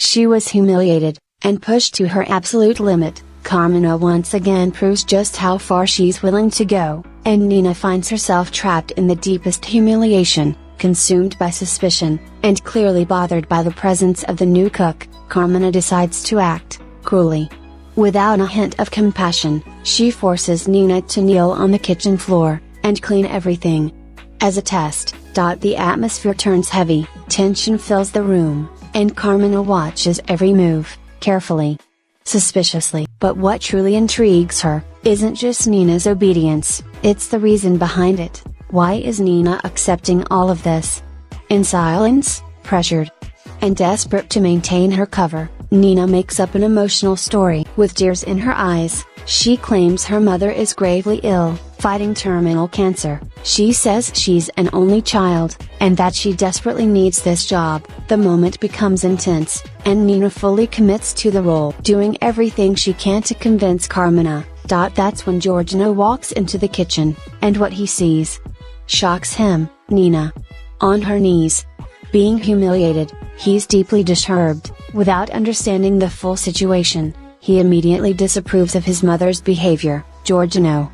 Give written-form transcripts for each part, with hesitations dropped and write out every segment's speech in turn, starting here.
She was humiliated, and pushed to her absolute limit. Carminha once again proves just how far she's willing to go, and Nina finds herself trapped in the deepest humiliation, consumed by suspicion, and clearly bothered by the presence of the new cook. Carminha decides to act cruelly. Without a hint of compassion, she forces Nina to kneel on the kitchen floor, and clean everything. As a test, the atmosphere turns heavy, tension fills the room, and Carminha watches every move, carefully, suspiciously. But what truly intrigues her, isn't just Nina's obedience, it's the reason behind it. Why is Nina accepting all of this? In silence, pressured, and desperate to maintain her cover, Nina makes up an emotional story. With tears in her eyes, she claims her mother is gravely ill, fighting terminal cancer. She says she's an only child, and that she desperately needs this job. The moment becomes intense, and Nina fully commits to the role, doing everything she can to convince Carminha. That's when Jorginho walks into the kitchen, and what he sees shocks him. Nina, on her knees, being humiliated. He's deeply disturbed. Without understanding the full situation, he immediately disapproves of his mother's behavior. Jorginho,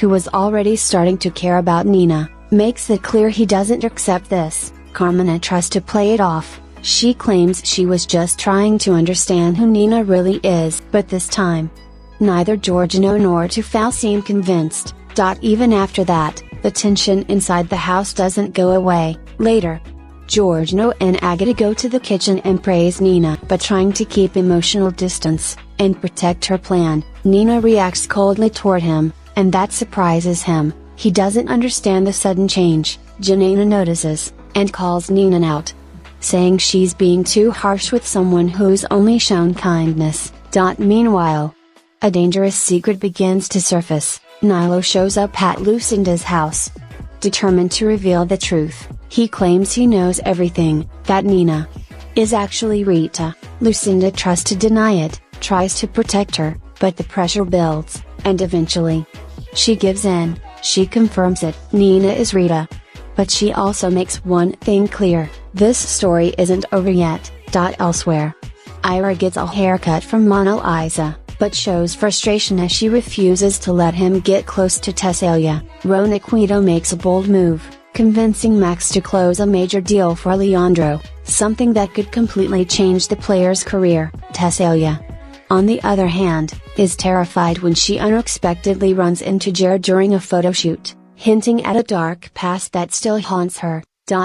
who was already starting to care about Nina, makes it clear he doesn't accept this. Carminha tries to play it off. She claims she was just trying to understand who Nina really is. But this time, neither Jorginho nor Tufal seem convinced. Even after that, the tension inside the house doesn't go away. Later, Jorginho and Agata go to the kitchen and praise Nina. But trying to keep emotional distance, and protect her plan, Nina reacts coldly toward him, and that surprises him. He doesn't understand the sudden change. Janina notices, and calls Nina out, saying she's being too harsh with someone who's only shown kindness. Meanwhile, a dangerous secret begins to surface. Nilo shows up at Lucinda's house, determined to reveal the truth. He claims he knows everything, that Nina is actually Rita. Lucinda tries to deny it, tries to protect her, but the pressure builds, and eventually, she gives in. She confirms it. Nina is Rita. But she also makes one thing clear: this story isn't over yet. Elsewhere, Ira gets a haircut from Mona Lisa, but shows frustration as she refuses to let him get close to Tessalia. Ronquito makes a bold move, convincing Max to close a major deal for Leandro, something that could completely change the player's career. Tessalia, on the other hand, is terrified when she unexpectedly runs into Jared during a photo shoot, hinting at a dark past that still haunts her.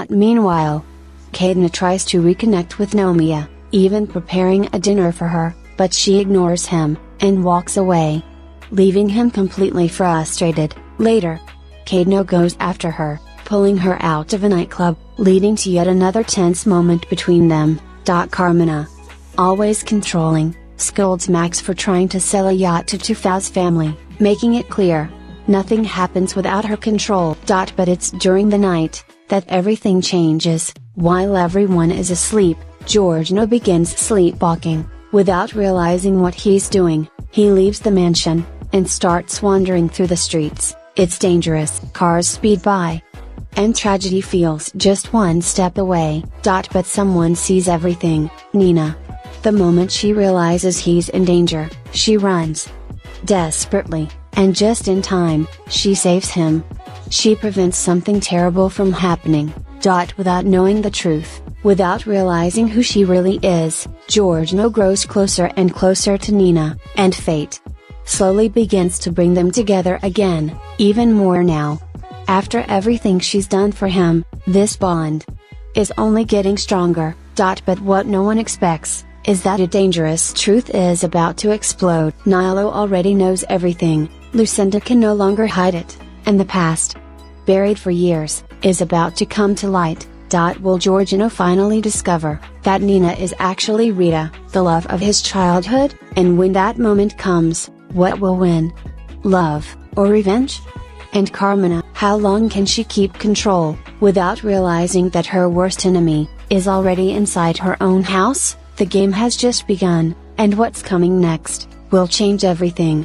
Meanwhile, Cadena tries to reconnect with Nomia, even preparing a dinner for her, but she ignores him, and walks away, leaving him completely frustrated. Later, Cadena goes after her, pulling her out of a nightclub, leading to yet another tense moment between them. Carminha, always controlling, scolds Max for trying to sell a yacht to Tufal's family, making it clear nothing happens without her control. But it's during the night that everything changes. While everyone is asleep, Jorginho begins sleepwalking. Without realizing what he's doing, he leaves the mansion, and starts wandering through the streets. It's dangerous. Cars speed by, and tragedy feels just one step away. But someone sees everything. Nina. The moment she realizes he's in danger, she runs desperately, and just in time, she saves him. She prevents something terrible from happening. Without knowing the truth, without realizing who she really is, Jorginho grows closer and closer to Nina, and fate slowly begins to bring them together again, even more now. After everything she's done for him, this bond is only getting stronger. But what no one expects is that a dangerous truth is about to explode. Nilo already knows everything. Lucinda can no longer hide it, and the past, buried for years, is about to come to light. Will Jorginho finally discover that Nina is actually Rita, the love of his childhood? And when that moment comes, what will win? Love, or revenge? And Carminha, how long can she keep control, without realizing that her worst enemy is already inside her own house? The game has just begun, and what's coming next will change everything.